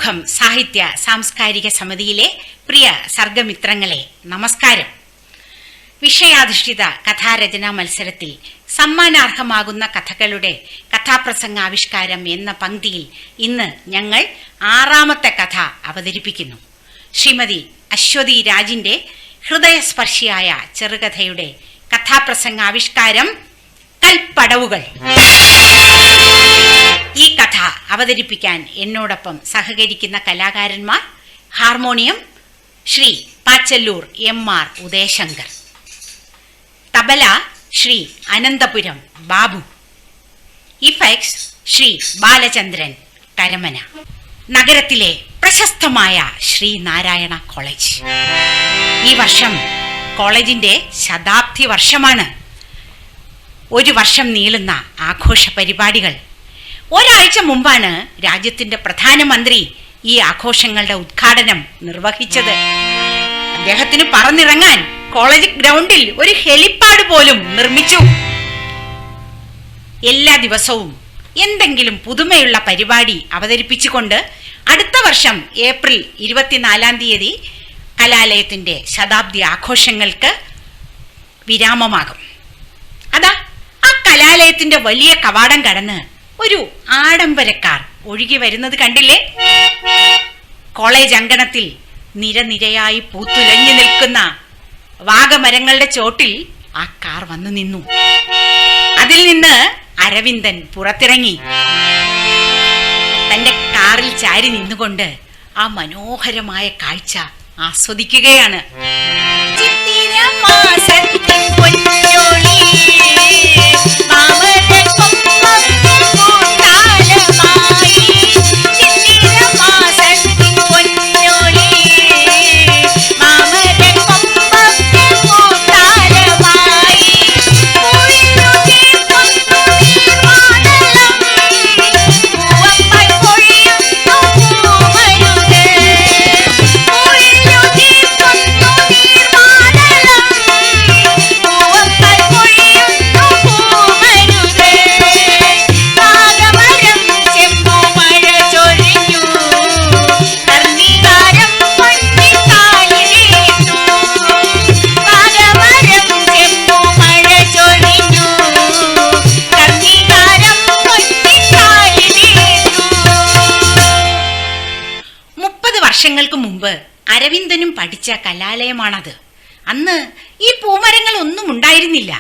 പുതുമുഖം സാഹിത്യ സാംസ്കാരിക സമിതിയിലെ പ്രിയ സർഗമിത്രങ്ങളെ നമസ്കാരം. വിഷയാധിഷ്ഠിത കഥാരചനാ മത്സരത്തിൽ സമ്മാനാർഹമാകുന്ന കഥകളുടെ കഥാപ്രസംഗാവിഷ്കാരം എന്ന പങ്ക്തിയിൽ ഇന്ന് ഞങ്ങൾ 6ാമത്തെ കഥ അവതരിപ്പിക്കുന്നു. ശ്രീമതി അശ്വതി രാജിന്റെ ഹൃദയസ്പർശിയായ ചെറുകഥയുടെ കഥാപ്രസംഗാവിഷ്കാരം കൽപ്പടവുകൾ. ഈ കഥ അവതരിപ്പിക്കാൻ എന്നോടൊപ്പം സഹകരിക്കുന്ന കലാകാരന്മാർ: ഹാർമോണിയം ശ്രീ പാച്ചല്ലൂർ എം.ആർ. ഉദയശങ്കർ, തബല ശ്രീ അനന്തപുരം ബാബു, ഇഫക്ട്സ് ശ്രീ ബാലചന്ദ്രൻ കരമന. നഗരത്തിലെ പ്രശസ്തമായ ശ്രീനാരായണ കോളേജ്. ഈ വർഷം കോളേജിന്റെ ശതാബ്ദി വർഷമാണ്. 1 വർഷം നീളുന്ന ആഘോഷ പരിപാടികൾ. ഒരാഴ്ച മുമ്പാണ് രാജ്യത്തിന്റെ പ്രധാനമന്ത്രി ഈ ആഘോഷങ്ങളുടെ ഉദ്ഘാടനം നിർവഹിച്ചത്. അദ്ദേഹത്തിന് പറന്നിറങ്ങാൻ കോളേജ് ഗ്രൗണ്ടിൽ ഒരു ഹെലിപ്പാഡ് പോലും നിർമ്മിച്ചു. എല്ലാ ദിവസവും എന്തെങ്കിലും പുതുമയുള്ള പരിപാടി അവതരിപ്പിച്ചുകൊണ്ട് അടുത്ത വർഷം ഏപ്രിൽ 24-ാം തീയതി കലാലയത്തിന്റെ ശതാബ്ദി ആഘോഷങ്ങൾക്ക് വിരാമമാകും. അതാ ആ കലാലയത്തിന്റെ വലിയ കവാടം കടന്ന് ഒരു ആഡംബരക്കാർ ഒഴുകി വരുന്നത് കണ്ടില്ലേ? കോളേജ് അങ്കണത്തിൽ നിരനിരയായി പൂത്തുലഞ്ഞു നിൽക്കുന്ന വാഗമരങ്ങളുടെ ചോട്ടിൽ ആ കാർ വന്നു നിന്നു. അതിൽ നിന്ന് അരവിന്ദൻ പുറത്തിറങ്ങി തന്റെ കാറിൽ ചാരി നിന്നുകൊണ്ട് ആ മനോഹരമായ കാഴ്ച ആസ്വദിക്കുകയാണ്. വർഷങ്ങൾക്ക് മുമ്പ് അരവിന്ദനും പഠിച്ച കലാലയമാണത്. അന്ന് ഈ പൂമരങ്ങൾ ഒന്നും ഉണ്ടായിരുന്നില്ല.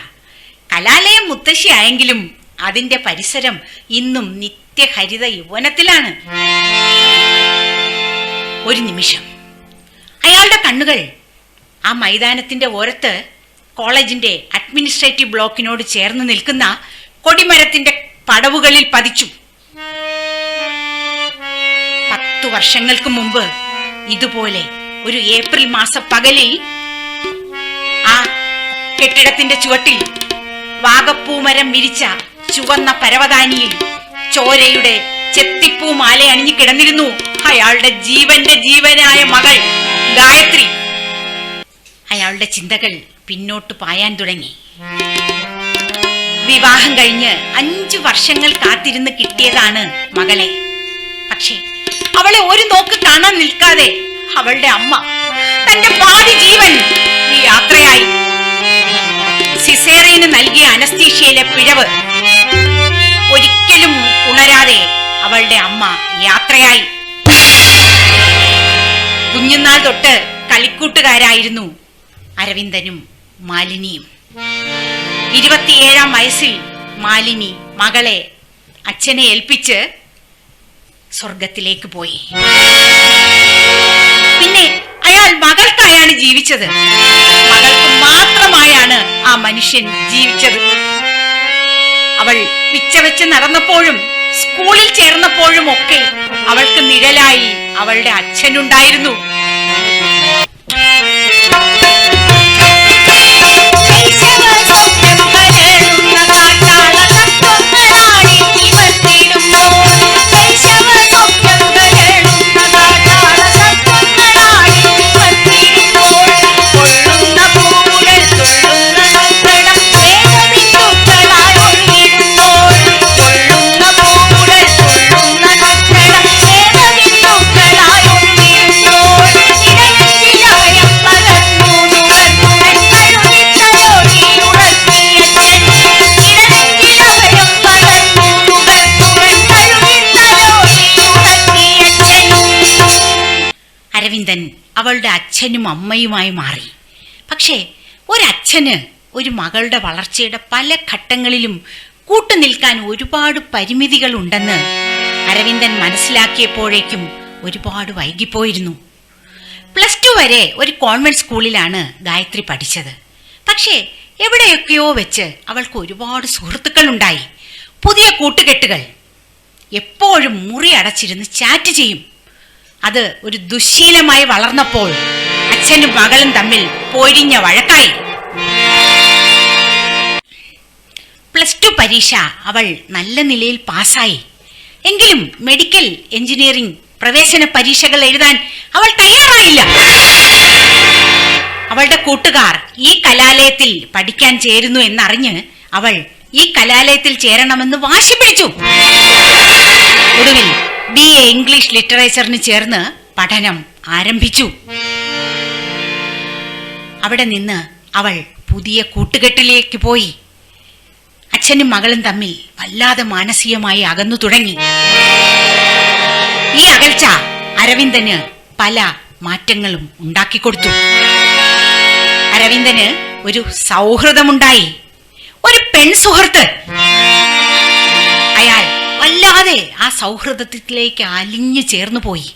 കലാലയം മുത്തശ്ശിയായെങ്കിലും അതിന്റെ പരിസരം ഇന്നും നിത്യഹരിത യൗവനത്തിലാണ്. ഒരു നിമിഷം അയാളുടെ കണ്ണുകൾ ആ മൈതാനത്തിന്റെ ഓരത്ത് കോളേജിന്റെ അഡ്മിനിസ്ട്രേറ്റീവ് ബ്ലോക്കിനോട് ചേർന്ന് നിൽക്കുന്ന കൊടിമരത്തിന്റെ പടവുകളിൽ പതിച്ചു. 10 വർഷങ്ങൾക്ക് മുമ്പ് ഇതുപോലെ ഒരു ഏപ്രിൽ മാസ പകലിൽ ആ കെട്ടിടത്തിന്റെ ചുവട്ടിൽ വാഗപ്പൂമരം വിരിച്ച ചുവന്ന പരവതാനിയിൽ ചോരയുടെ ചെത്തിപ്പൂ മാല അണിഞ്ഞു കിടന്നിരുന്നു അയാളുടെ ജീവനായ മകൾ ഗായത്രി. അയാളുടെ ചിന്തകൾ പിന്നോട്ട് പായാൻ തുടങ്ങി. വിവാഹം കഴിഞ്ഞ് 5 വർഷങ്ങൾ കാത്തിരുന്ന് കിട്ടിയതാണ് മകളെ. പക്ഷേ അവളെ ഒരു നോക്ക് കാണാൻ നിൽക്കാതെ അവളുടെ അമ്മ തന്റെ ഭാവി ജീവൻ ഈ യാത്രയായി. സിസേറിയന് നൽകിയ അനസ്തീഷ്യയിലെ പിഴവ് ഒരിക്കലും ഉണരാതെ അവളുടെ അമ്മ യാത്രയായി. കുഞ്ഞുനാൾ തൊട്ട് കളിക്കൂട്ടുകാരായിരുന്നു അരവിന്ദനും മാലിനിയും. 27-ാം വയസ്സിൽ മാലിനി മകളെ അച്ഛനെ ഏൽപ്പിച്ച് സ്വർഗത്തിലേക്ക് പോയി. പിന്നെ അയാൾ മകൾക്കായാണ് ജീവിച്ചത്. മകൾക്ക് മാത്രമായാണ് ആ മനുഷ്യൻ ജീവിച്ചത്. അവൾ പിച്ചവെച്ച് നടന്നപ്പോഴും സ്കൂളിൽ ചേർന്നപ്പോഴും ഒക്കെ അവൾക്ക് നിഴലായി അവളുടെ അച്ഛനുണ്ടായിരുന്നു. ും അരവിന്ദൻ അവളുടെ അച്ഛനും അമ്മയുമായി മാറി. പക്ഷേ ഒരച്ഛന് ഒരു മകളുടെ വളർച്ചയുടെ പല ഘട്ടങ്ങളിലും കൂട്ടുനിൽക്കാൻ ഒരുപാട് പരിമിതികൾ ഉണ്ടെന്ന് അരവിന്ദൻ മനസ്സിലാക്കിയപ്പോഴേക്കും ഒരുപാട് വൈകിപ്പോയിരുന്നു. +2 വരെ ഒരു കോൺവെന്റ് സ്കൂളിലാണ് ഗായത്രി പഠിച്ചത്. പക്ഷേ എവിടെയൊക്കെയോ വെച്ച് അവൾക്ക് ഒരുപാട് സുഹൃത്തുക്കൾ ഉണ്ടായി, പുതിയ കൂട്ടുകെട്ടുകൾ. എപ്പോഴും മുറി അടച്ചിരുന്ന് ചാറ്റ് ചെയ്യും. അത് ഒരു ദുശ്ശീലമായി വളർന്നപ്പോൾ അച്ഛനും മകളും തമ്മിൽ പൊരിഞ്ഞ വഴക്കായി. +2 പരീക്ഷ അവൾ നല്ല നിലയിൽ പാസ്സായി. എങ്കിലും മെഡിക്കൽ എഞ്ചിനീയറിംഗ് പ്രവേശന പരീക്ഷകൾ എഴുതാൻ അവൾ തയ്യാറായില്ല. അവളുടെ കൂട്ടുകാർ ഈ കലാലയത്തിൽ പഠിക്കാൻ ചേരുന്നു എന്നറിഞ്ഞ് അവൾ ഈ കലാലയത്തിൽ ചേരണമെന്ന് വാശി പിടിച്ചു. ഒടുവിൽ BA ഇംഗ്ലീഷ് ലിറ്ററേച്ചറിന് ചേർന്ന് പഠനം ആരംഭിച്ചു. അവിടെ നിന്ന് അവൾ പുതിയ കൂട്ടുകെട്ടിലേക്ക് പോയി. അച്ഛനും മകളും തമ്മിൽ വല്ലാതെ മാനസികമായി അകന്നു തുടങ്ങി. ഈ അകൽച്ച അരവിന്ദന് പല മാറ്റങ്ങളും ഉണ്ടാക്കിക്കൊടുത്തു. അരവിന്ദന് ഒരു സൗഹൃദമുണ്ടായി, ഒരു പെൺസുഹൃത്ത്. അയാൾ വല്ലാതെ ആ സൗഹൃദത്തിലേക്ക് അലിഞ്ഞു ചേർന്നു പോയി.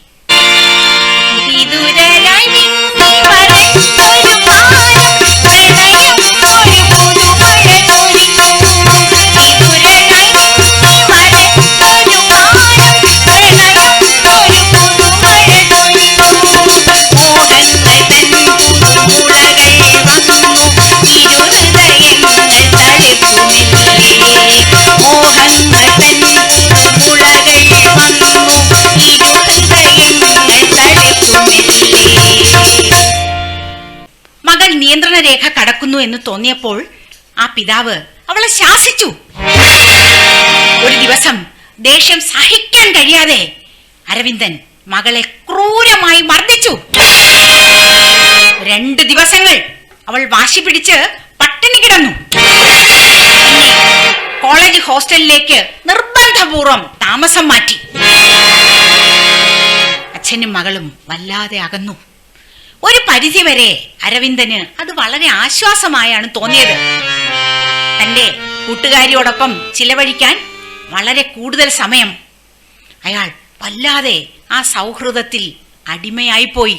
മകൾ നിയന്ത്രണ രേഖ കടക്കുന്നു എന്ന് തോന്നിയപ്പോൾ ആ പിതാവ് അവളെ ശാസിച്ചു. ഒരു ദിവസം ദേഷ്യം സഹിക്കാൻ കഴിയാതെ അരവിന്ദൻ മകളെ ക്രൂരമായി മർദ്ദിച്ചു. 2 ദിവസങ്ങൾ അവൾ വാശി പിടിച്ച് പട്ടിണി കിടന്നു. കോളേജ് ഹോസ്റ്റലിലേക്ക് നിർബന്ധപൂർവം താമസം മാറ്റി. അച്ഛനും മകളും വല്ലാതെ അകന്നു. ഒരു പരിധിവരെ അരവിന്ദന് അത് വളരെ ആശ്വാസമായാണ് തോന്നിയത്. തന്റെ കൂട്ടുകാരിയോടൊപ്പം ചിലവഴിക്കാൻ വളരെ കൂടുതൽ സമയം അയാൾ വല്ലാതെ ആ സൗഹൃദത്തിൽ അടിമയായിപ്പോയി.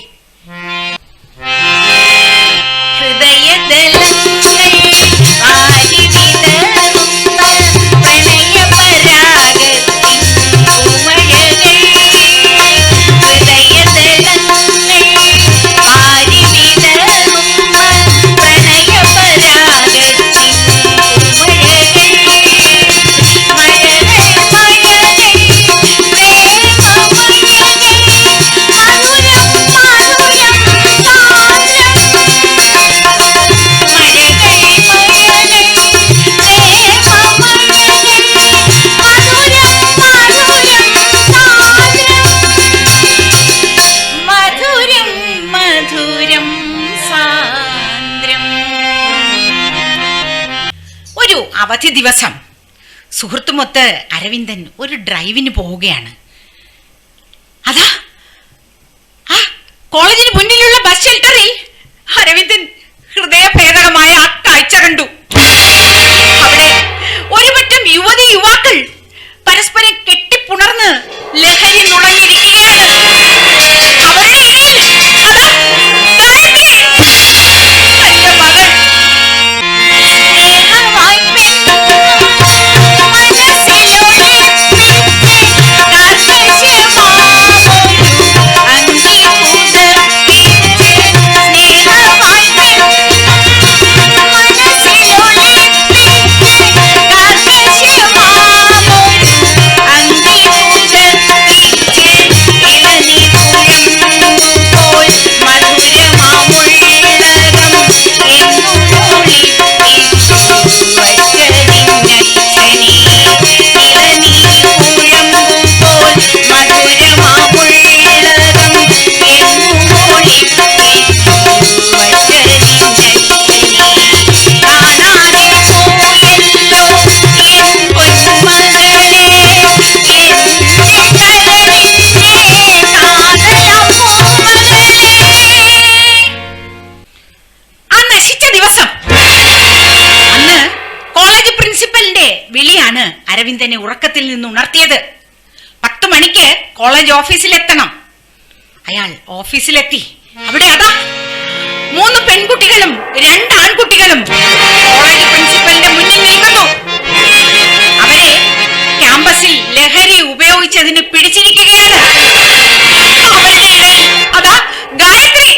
അവധി ദിവസം സുഹൃത്തുമൊത്ത് അരവിന്ദൻ ഒരു ഡ്രൈവിന് പോവുകയാണ്. അതാ ആ കോളേജിന് മുന്നിലുള്ള ബസ് ഷെൽട്ടറിൽ അരവിന്ദൻ ഹൃദയഭേദകമായ ആ കാഴ്ച കണ്ടു. അവിടെ ഒരു പറ്റം യുവാക്കൾ പരസ്പരം കെട്ടിപ്പുണർന്ന് ലഹരി നുണഞ്ഞിരിക്കുകയാണ്. അവരുടെ ഇടയിൽ അരവിന്ദനെ ഉറക്കത്തിൽ നിന്ന് ഉണർത്തിയത്. 10 മണിക്ക് കോളേജ് ഓഫീസിലെത്തണം. അയാൾ ഓഫീസിലെത്തി. അവിടെ അതാ 3 പെൺകുട്ടികളും 2 ആൺകുട്ടികളും കോളേജ് പ്രിൻസിപ്പലിന്റെ മുന്നിൽ നിൽക്കുന്നു. അവരെ ക്യാമ്പസിൽ ലഹരി ഉപയോഗിച്ചതിന് പിടിച്ചിരിക്കുകയാണ്. അവരുടെ ഇടയിൽ അതാ ഗായത്രി.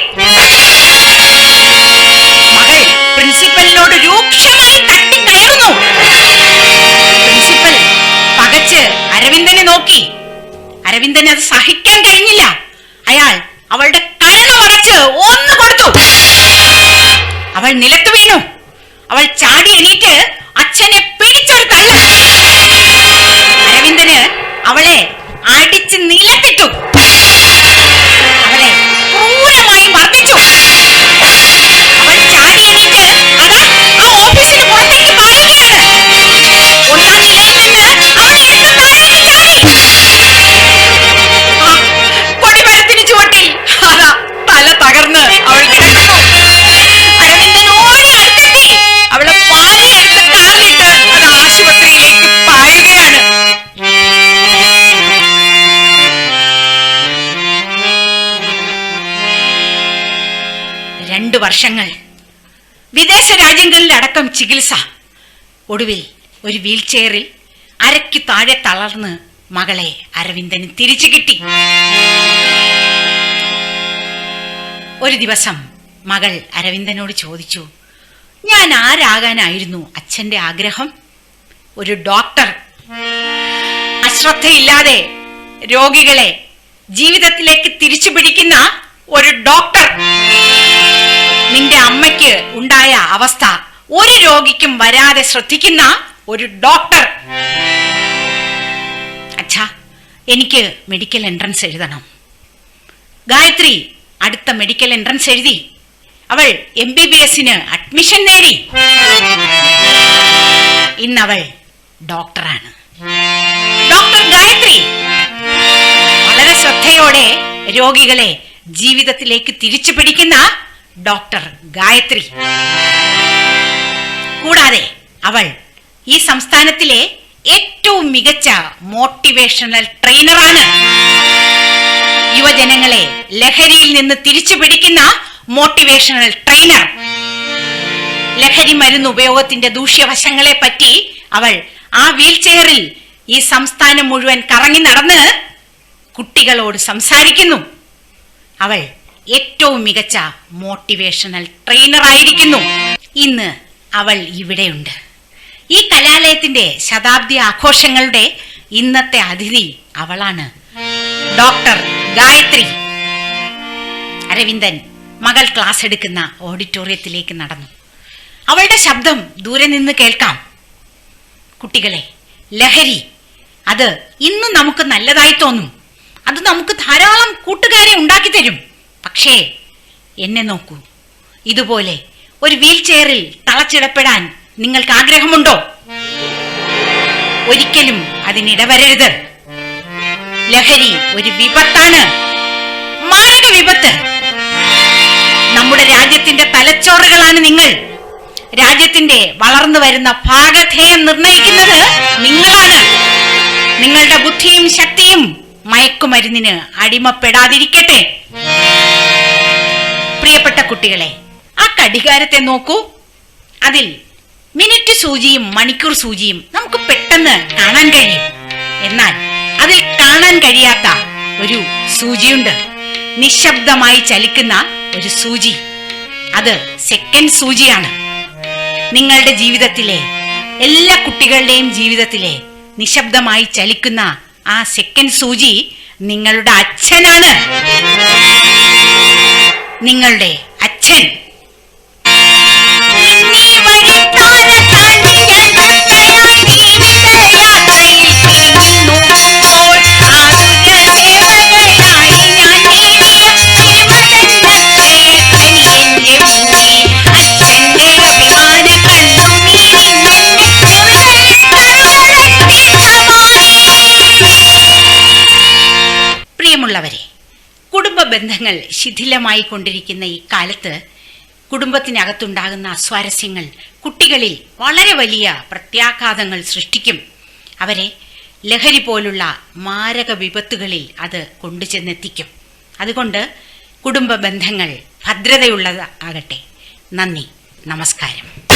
മകൾ പ്രിൻസിപ്പലിനോട് രൂക്ഷമായി തട്ടിക്കയറുന്നു. പ്രിൻസിപ്പൽ പകച്ച് അരവിന്ദനെ നോക്കി. അരവിന്ദന് അത് സഹിക്കാൻ കഴിഞ്ഞില്ല. അയാൾ അവളുടെ കരണമടച്ച് ഒന്ന് കൊടുത്തു. അവൾ നിലത്ത് വീണു. അവൾ ചാടി എണീറ്റ് അച്ഛനെ പിടിച്ചൊരു തള്ളു. അരവിന്ദന് അവളെ അടിച്ച് നിലത്തിട്ടു. അവളെ ക്രൂരമായി മർദ്ദിച്ചു. അവൾ ചാടി എണീറ്റ് അതാ ആ ഓഫീസിന് പുറത്തേക്ക് പായുകയാണ്. ഒന്നാം നിലയിൽ നിന്ന് അവൾ എടുത്ത് താഴേക്ക് ചാടി. കൊടിമരത്തിന് ചുവട്ടിൽ അതാ തല തകർന്ന് അവൾ കിടക്കുന്നു. അരവിന്ദൻ ഓടി അടുത്തെത്തി അവളെ പാലയെടുത്ത് കാറിലിട്ട് അത് ആശുപത്രിയിലേക്ക് പായുകയാണ്. 2 വർഷങ്ങൾ വിദേശ രാജ്യങ്ങളിലടക്കം ചികിത്സ. ഒടുവിൽ ഒരു വീൽ ചെയറിൽ അരയ്ക്കു താഴെ തളർന്ന് മകളെ അരവിന്ദന് തിരിച്ചു കിട്ടി. ഒരു ദിവസം മകൾ അരവിന്ദനോട് ചോദിച്ചു, ഞാൻ ആരാകാനായിരുന്നു അച്ഛന്റെ ആഗ്രഹം? ഒരു ഡോക്ടർ. അശ്രദ്ധയില്ലാതെ രോഗികളെ ജീവിതത്തിലേക്ക് തിരിച്ചു പിടിക്കുന്ന ഒരു ഡോക്ടർ. നിന്റെ അമ്മയ്ക്ക് ഉണ്ടായ അവസ്ഥ ഒരു രോഗിക്കും വരാതെ ശ്രദ്ധിക്കുന്ന ഒരു ഡോക്ടർ. അച്ഛാ, എനിക്ക് മെഡിക്കൽ എൻട്രൻസ് എഴുതണം. ഗായത്രി അടുത്ത മെഡിക്കൽ എൻട്രൻസ് എഴുതി. അവൾ MBBSന് അഡ്മിഷൻ നേടി. ഇന്നവൾ ഡോക്ടറാണ്. ഡോക്ടർ ഗായത്രി വളരെ ശ്രദ്ധയോടെ രോഗികളെ ജീവിതത്തിലേക്ക് തിരിച്ചു പിടിക്കുന്ന ഡോക്ടർ ഗായത്രി. കൂടാതെ അവൾ ഈ സംസ്ഥാനത്തിലെ ഏറ്റവും മികച്ച മോട്ടിവേഷണൽ ട്രെയിനറാണ്. യുവജനങ്ങളെ ലഹരിയിൽ നിന്ന് തിരിച്ചു പിടിക്കുന്ന മോട്ടിവേഷണൽ ട്രെയിനർ. ലഹരി മരുന്ന് ഉപയോഗത്തിന്റെ ദൂഷ്യവശങ്ങളെ പറ്റി അവൾ ആ വീൽ ചെയറിൽ ഈ സംസ്ഥാനം മുഴുവൻ കറങ്ങി നടന്ന് കുട്ടികളോട് സംസാരിക്കുന്നു. അവൾ ഏറ്റവും മികച്ച മോട്ടിവേഷണൽ ട്രെയിനർ ആയിരിക്കുന്നു. ഇന്ന് അവൾ ഇവിടെയുണ്ട്. ഈ കലാലയത്തിന്റെ ശതാബ്ദി ആഘോഷങ്ങളുടെ ഇന്നത്തെ അതിഥി അവളാണ്, ഡോക്ടർ ഗായത്രി. അരവിന്ദൻ മകൾ ക്ലാസ് എടുക്കുന്ന ഓഡിറ്റോറിയത്തിലേക്ക് നടന്നു. അവളുടെ ശബ്ദം ദൂരെ നിന്ന് കേൾക്കാം. കുട്ടികളെ, ലഹരി അത് ഇന്ന് നമുക്ക് നല്ലതായി തോന്നും. അത് നമുക്ക് ധാരാളം കൂട്ടുകാരെ ഉണ്ടാക്കി തരും. പക്ഷേ എന്നെ നോക്കൂ, ഇതുപോലെ ഒരു വീൽ ചെയറിൽ തളച്ചിടപ്പെടാൻ നിങ്ങൾക്ക് ആഗ്രഹമുണ്ടോ? ഒരിക്കലും അതിനിടവരരുത്. ലഹരി ഒരു വിപത്താണ്, മാരക വിപത്ത്. നമ്മുടെ രാജ്യത്തിന്റെ തലച്ചോറുകളാണ് നിങ്ങൾ. രാജ്യത്തിന്റെ വളർന്നു വരുന്ന ഭാഗധേയം നിർണയിക്കുന്നത് നിങ്ങളാണ്. നിങ്ങളുടെ ബുദ്ധിയും ശക്തിയും മയക്കുമരുന്നിന് അടിമപ്പെടാതിരിക്കട്ടെ. പ്രിയപ്പെട്ട കുട്ടികളെ, ആ ഘടികാരത്തെ നോക്കൂ. അതിൽ മിനിറ്റ് സൂചിയും മണിക്കൂർ സൂചിയും നമുക്ക് പെട്ടെന്ന് കാണാൻ കഴിയും. എന്നാൽ അതിൽ കാണാൻ കഴിയാത്ത ഒരു സൂചിയുണ്ട്, നിശബ്ദമായി ചലിക്കുന്ന ഒരു സൂചി. അത് സെക്കൻഡ് സൂചിയാണ്. നിങ്ങളുടെ ജീവിതത്തിലെ എല്ലാ കുട്ടികളുടെയും ജീവിതത്തിലെ നിശബ്ദമായി ചലിക്കുന്ന ആ സെക്കൻഡ് സൂചി നിങ്ങളുടെ അച്ഛനാണ്. നിങ്ങളുടെ അച്ഛൻ. പ്രിയമുള്ളവരെ, കുടുംബ ബന്ധങ്ങൾ ശിഥിലമായി കൊണ്ടിരിക്കുന്ന ഈ കാലത്ത് കുടുംബത്തിനകത്തുണ്ടാകുന്ന അസ്വാരസ്യങ്ങൾ കുട്ടികളിൽ വളരെ വലിയ പ്രത്യാഘാതങ്ങൾ സൃഷ്ടിക്കും. അവരെ ലഹരി പോലുള്ള മാരക വിപത്തുകളിൽ അത് കൊണ്ടുചെന്നെത്തിക്കും. അതുകൊണ്ട് കുടുംബ ബന്ധങ്ങൾ ഭദ്രതയുള്ളതാകട്ടെ. നന്ദി, നമസ്കാരം.